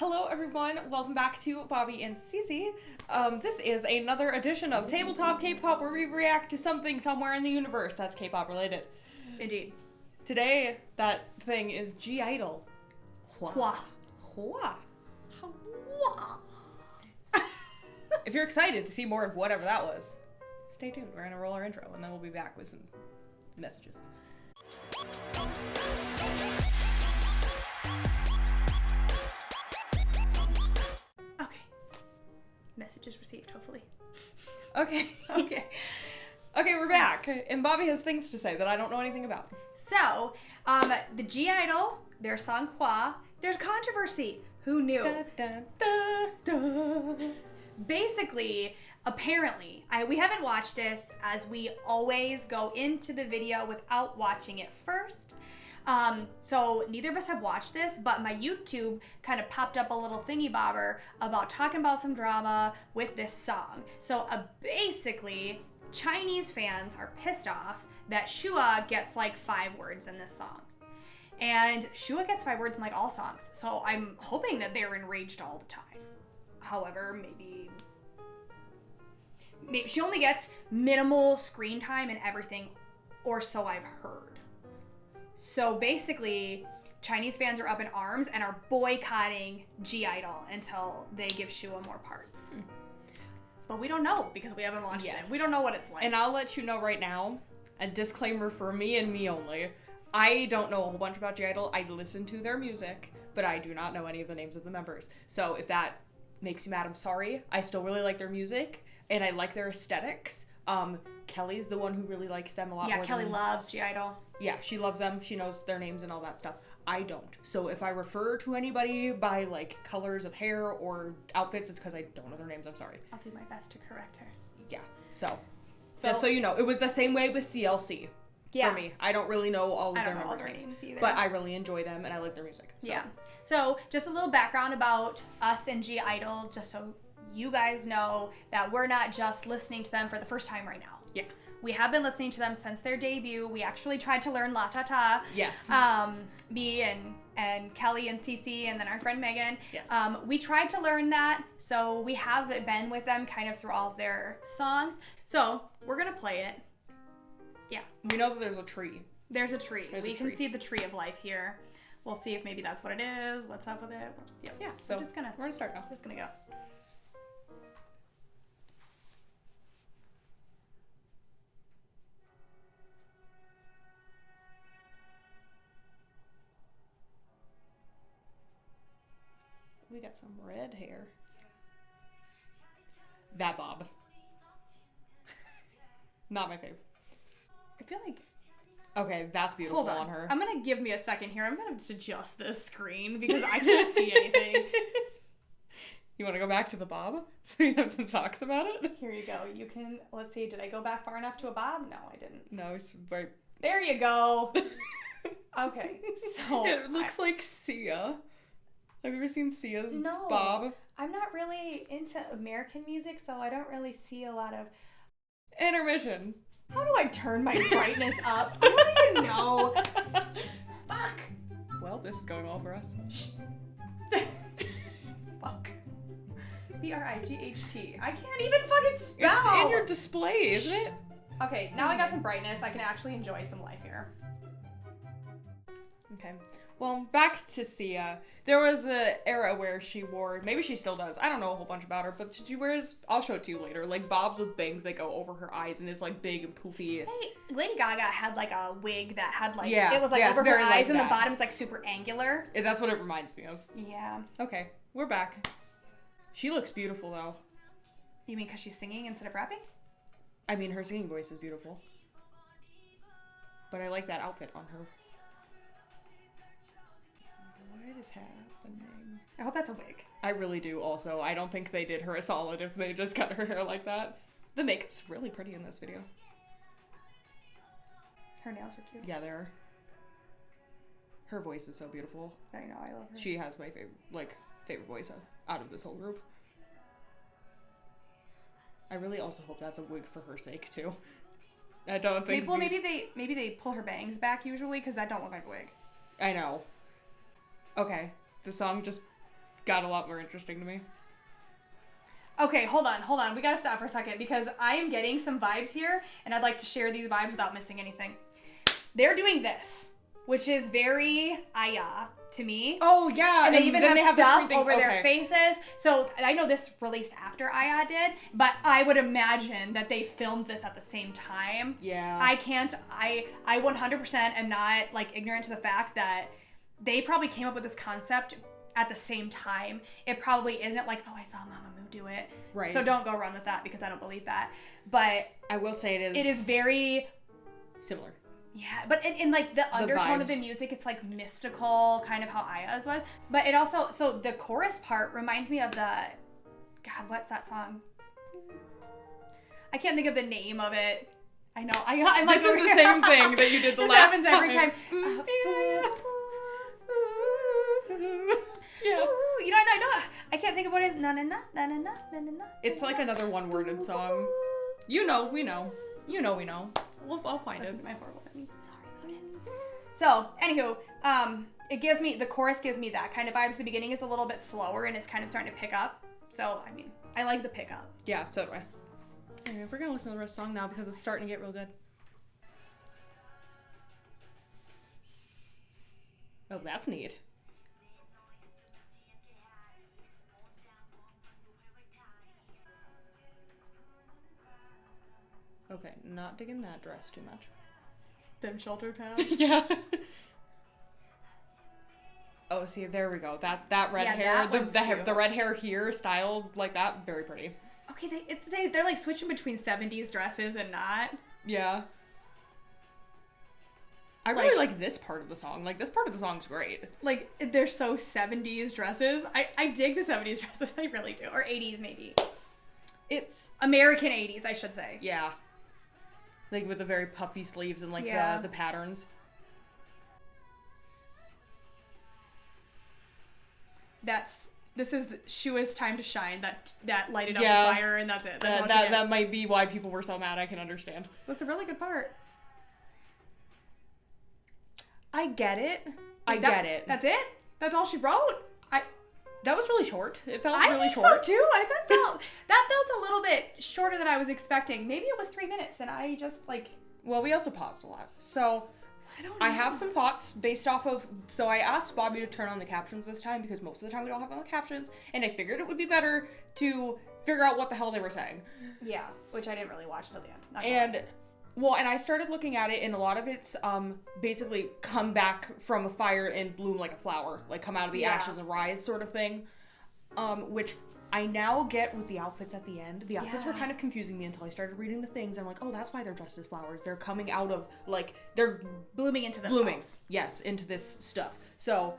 Hello everyone, welcome back to Bobby and Cece. This is another edition of Tabletop Kpop where we react to something somewhere in the universe that's K-pop related. Indeed. Today, that thing is I-Dle. HWAA. HWAA. HWAA. If you're excited to see more of whatever that was, stay tuned. We're gonna roll our intro and then we'll be back with some messages. Messages received, hopefully. Okay. Okay, we're back. And Bobby has things to say that I don't know anything about. So, the I-Dle, their song HWAA, there's controversy. Who knew? Da, da, da, da. Basically, apparently, we haven't watched this as we always go into the video without watching it first. So neither of us have watched this, but my YouTube kind of popped up a little thingy bobber about talking about some drama with this song. So basically, Chinese fans are pissed off that HWAA gets like 5 words in this song. And HWAA gets 5 words in like all songs. So I'm hoping that they're enraged all the time. However, maybe she only gets minimal screen time and everything, or so I've heard. So basically, Chinese fans are up in arms and are boycotting I-Dle until they give HWAA more parts. But we don't know because we haven't watched it. We don't know what it's like. And I'll let you know right now, a disclaimer for me and me only. I don't know a whole bunch about I-Dle. I listen to their music, but I do not know any of the names of the members. So if that makes you mad, I'm sorry. I still really like their music, and I like their aesthetics. Kelly's the one who really likes them a lot more. Yeah, Kelly loves I-Dle. Yeah, she loves them. She knows their names and all that stuff. I don't. So if I refer to anybody by, like, colors of hair or outfits, it's because I don't know their names. I'm sorry. I'll do my best to correct her. Yeah, so just so you know, it was the same way with CLC for me. I don't really know all of their members' names either. But I really enjoy them and I like their music. So. Yeah. So just a little background about us and I-Dle, just so you guys know that we're not just listening to them for the first time right now. Yeah. We have been listening to them since their debut. We actually tried to learn La Ta Ta. Yes. Me and Kelly and Cece and then our friend Megan. Yes. We tried to learn that, so we have been with them kind of through all of their songs. So we're gonna play it. Yeah. We know that there's a tree. There's a tree. We can tree. see the tree of life here. We'll see if maybe that's what it is. What's up with it? We'll just, Yeah. So we're gonna start now. Just gonna go. We got some red hair. That bob. Not my favorite. I feel like... Okay, that's beautiful Hold on her. I'm gonna give me a second here. I'm gonna adjust this screen because I can't see anything. You want to go back to the bob so we have some talks about it? Here you go. You can... Let's see. Did I go back far enough to a bob? No, I didn't. No, it's right. There you go. Okay, so... It looks like Sia. Have you ever seen Sia's bob? I'm not really into American music, so I don't really see a lot of... Intermission. How do I turn my brightness up? I don't even know. Fuck. Well, this is going well for us. Fuck. B-R-I-G-H-T. I can't even fucking spell. It's in your display, isn't it? Okay, now I got some brightness. I can actually enjoy some life here. Okay. Well, back to Sia. There was an era where she wore, maybe she still does, I don't know a whole bunch about her, but she wears, I'll show it to you later, like bobs with bangs that go over her eyes and it's like big and poofy. Hey, Lady Gaga had like a wig that had like, yeah, it was like yeah, over her eyes like and that. the bottom's like super angular. Yeah, that's what it reminds me of. Yeah. Okay, we're back. She looks beautiful though. You mean because she's singing instead of rapping? I mean, her singing voice is beautiful. But I like that outfit on her. What is happening? I hope that's a wig. I really do also. I don't think they did her a solid if they just cut her hair like that. The makeup's really pretty in this video. Her nails are cute. Yeah, they are. Her voice is so beautiful. I know, I love her. She has my favorite voice out of this whole group. I really also hope that's a wig for her sake too. I don't think. Well, maybe they pull her bangs back usually because that don't look like a wig. I know. Okay, the song just got a lot more interesting to me. Okay, hold on. We gotta stop for a second because I am getting some vibes here, and I'd like to share these vibes without missing anything. They're doing this, which is very I-Dle to me. Oh, yeah. And they even have stuff over okay. their faces. So I know this released after I-Dle did, but I would imagine that they filmed this at the same time. Yeah. I 100% am not, like, ignorant to the fact that they probably came up with this concept at the same time. It probably isn't like, oh, I saw Mamamoo do it. Right. So don't go run with that because I don't believe that. But I will say it is very similar. Yeah, but in like the undertone of the music, it's like mystical, kind of how I-Dle's was. But it also, so the chorus part reminds me of God, what's that song? I can't think of the name of it. I know, I'm like, this is the same thing that you did the last time. This happens every time. Yeah. You know, I know. I can't think of what it is. Na na na na na na na na. It's like another one-worded song. You know, we know. You know, we know. I'll find Listen it. to my horrible memory. Sorry about it. So, anywho, the chorus gives me that kind of vibes. The beginning is a little bit slower and it's kind of starting to pick up. So, I mean, I like the pickup. Yeah, so do I. Anyway, we're gonna listen to the rest of the song now because it's starting to get real good. Oh, that's neat. Okay, not digging that dress too much. Them shoulder pads. Yeah. Oh, see, there we go. That red hair, the red hair here, styled like that, very pretty. Okay, they're like switching between 70s dresses and not. Yeah. I really like this part of the song. Like, this part of the song's great. Like, they're so 70s dresses. I dig the 70s dresses, I really do. Or 80s, maybe. It's American 80s, I should say. Yeah. Like, with the very puffy sleeves and, like, the patterns. This is HWAA's time to shine. That lighted up the fire, and that's it. That's that might be why people were so mad. I can understand. That's a really good part. I get it. I get it. That's it? That's all she wrote? That was really short. It felt really short. short. I think so too. That felt a little bit shorter than I was expecting. Maybe it was 3 minutes, and I just like. Well, we also paused a lot, so I have some thoughts based off of. So I asked Bobby to turn on the captions this time because most of the time we don't have on the captions, and I figured it would be better to figure out what the hell they were saying. Yeah, which I didn't really watch until the end. And I started looking at it, and a lot of it's basically come back from a fire and bloom like a flower, like come out of the ashes and rise sort of thing, which I now get with the outfits at the end. The outfits were kind of confusing me until I started reading the things. I'm like, oh, that's why they're dressed as flowers. They're coming out of, like, they're blooming into themselves. Yes, into this stuff. So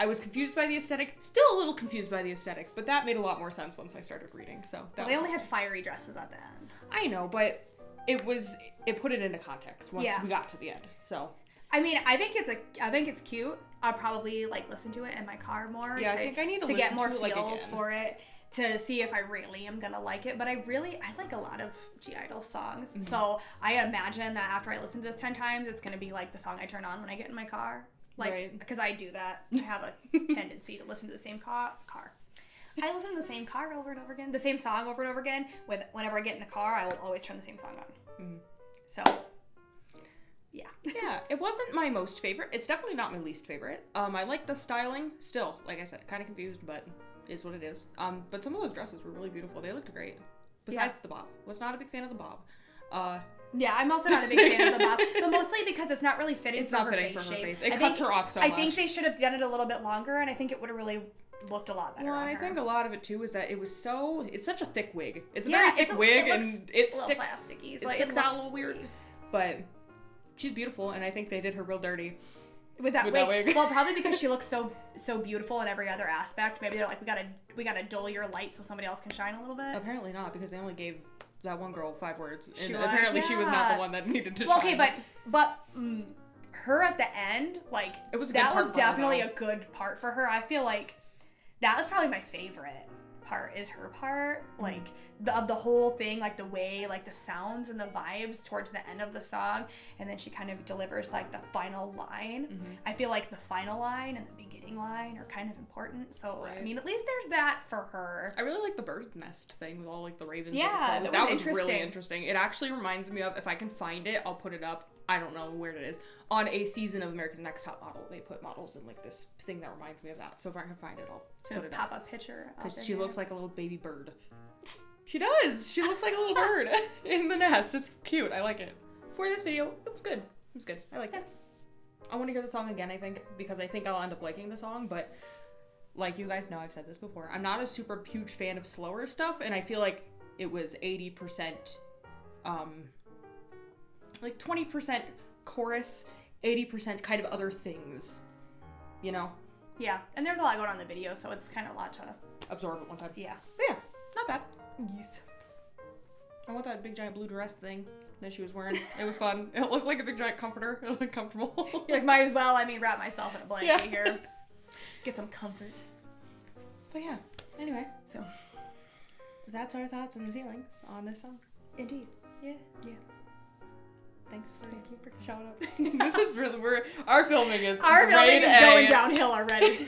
I was confused by the aesthetic, still a little confused by the aesthetic, but that made a lot more sense once I started reading. So they only had fiery dresses at the end. I know, but it put it into context once we got to the end. So I mean, I think it's cute. I'll probably like listen to it in my car more. Yeah, I think I need to get more feels again. for it to see if I really am gonna like it. But I like a lot of I-Dle songs. Mm-hmm. So I imagine that after I listen to this 10 times, it's gonna be like the song I turn on when I get in my car. Like, because I do that. I have a tendency to listen to the same car. I listen to the same car over and over again, the same song over and over again. Whenever I get in the car, I will always turn the same song on. Mm-hmm. So, yeah. Yeah, it wasn't my most favorite. It's definitely not my least favorite. I like the styling. Still, like I said, kind of confused, but is what it is. But some of those dresses were really beautiful. They looked great. Besides the bob. Was not a big fan of the bob. Yeah, I'm also not a big fan of the bob, but mostly because it's not really fitting for her face. It cuts her off so much. I think they should have done it a little bit longer, and I think it would have really looked a lot better. Well, and I her. think a lot of it too is that it's such a thick wig. It's a very thick wig, and it sticks. It sticks out a little weird. But she's beautiful, and I think they did her real dirty with that wig. Well, probably because she looks so beautiful in every other aspect. Maybe they're like, we gotta dull your light so somebody else can shine a little bit. Apparently not, because they only gave that one girl 5 words, and apparently she was not the one that needed to shine. Okay, but her at the end, like, that was definitely a good part for her. I feel like that was probably my favorite part is her part, like of the whole thing, like the way, like the sounds and the vibes towards the end of the song, and then she kind of delivers like the final line. I feel like the final line and the beginning line are kind of important, so I mean, at least there's that for her. I really like the bird's nest thing with all like the ravens. Yeah, that was really interesting. It actually reminds me of, if I can find it, I'll put it up. I don't know where it is. On a season of America's Next Top Model, they put models in like this thing that reminds me of that. So if I can find it, I'll put it pop up. a picture. Because she looks like a little baby bird. She does. She looks like a little bird in the nest. It's cute. I like it. For this video, it was good. It was good. I liked it. I want to hear the song again, I think, because I think I'll end up liking the song. But like you guys know, I've said this before. I'm not a super huge fan of slower stuff, and I feel like it was 80%, like 20% chorus, 80% kind of other things, you know? Yeah, and there's a lot going on in the video, so it's kind of a lot to absorb at one time. Yeah. But yeah, not bad. Yes. I want that big giant blue dress thing that she was wearing. It was fun. It looked like a big giant comforter. It looked comfortable. You're like, might as well, wrap myself in a blanket here. Get some comfort. But yeah, anyway, so that's our thoughts and feelings on this song. Indeed. Yeah. Yeah. Thank you for showing up. This is really, our filming is going downhill already.